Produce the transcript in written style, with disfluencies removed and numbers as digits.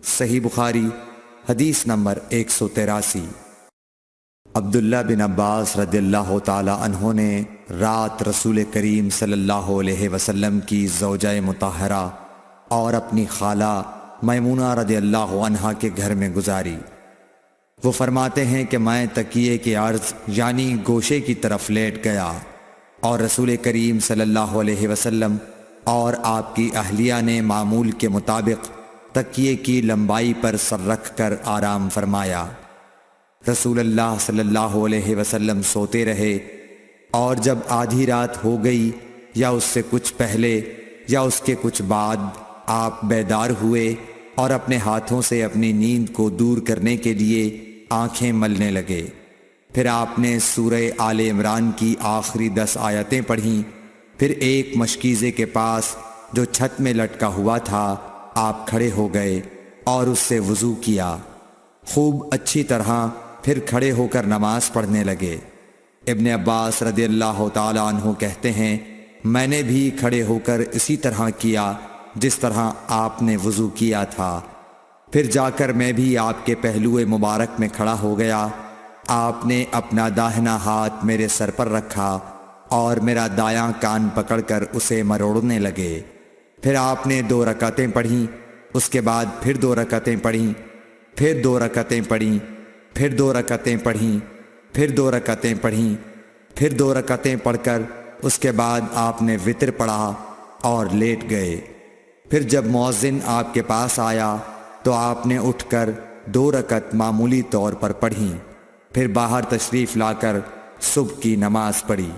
صحیح بخاری حدیث نمبر 183۔ عبداللہ بن عباس رضی اللہ تعالی عنہ نے رات رسول کریم صلی اللہ علیہ وسلم کی زوجہ مطہرہ اور اپنی خالہ میمونہ رضی اللہ عنہا کے گھر میں گزاری۔ وہ فرماتے ہیں کہ میں تکیے کے عرض یعنی گوشے کی طرف لیٹ گیا اور رسول کریم صلی اللہ علیہ وسلم اور آپ کی اہلیہ نے معمول کے مطابق تکیے کی لمبائی پر سر رکھ کر آرام فرمایا۔ رسول اللہ صلی اللہ علیہ وسلم سوتے رہے اور جب آدھی رات ہو گئی یا اس سے کچھ پہلے یا اس کے کچھ بعد آپ بیدار ہوئے اور اپنے ہاتھوں سے اپنی نیند کو دور کرنے کے لیے آنکھیں ملنے لگے۔ پھر آپ نے سورہ آل عمران کی آخری 10 آیتیں پڑھیں۔ پھر ایک مشکیزے کے پاس جو چھت میں لٹکا ہوا تھا آپ کھڑے ہو گئے اور اس سے وضو کیا، خوب اچھی طرح، پھر کھڑے ہو کر نماز پڑھنے لگے۔ ابن عباس رضی اللہ تعالی عنہ کہتے ہیں میں نے بھی کھڑے ہو کر اسی طرح کیا جس طرح آپ نے وضو کیا تھا۔ پھر جا کر میں بھی آپ کے پہلو مبارک میں کھڑا ہو گیا۔ آپ نے اپنا داہنا ہاتھ میرے سر پر رکھا اور میرا دایاں کان پکڑ کر اسے مروڑنے لگے۔ پھر آپ نے 2 رکعتیں پڑھیں، اس کے بعد پھر 2 رکعتیں پڑھیں، پھر 2 رکعتیں پڑھیں، پھر 2 رکعتیں پڑھیں، پھر 2 رکعتیں پڑھیں، پھر 2 رکعتیں پڑھ کر اس کے بعد آپ نے وتر پڑھا اور لیٹ گئے۔ پھر جب مؤذن آپ کے پاس آیا تو آپ نے اٹھ کر 2 رکعت معمولی طور پر پڑھیں، پھر باہر تشریف لا کر صبح کی نماز پڑھی۔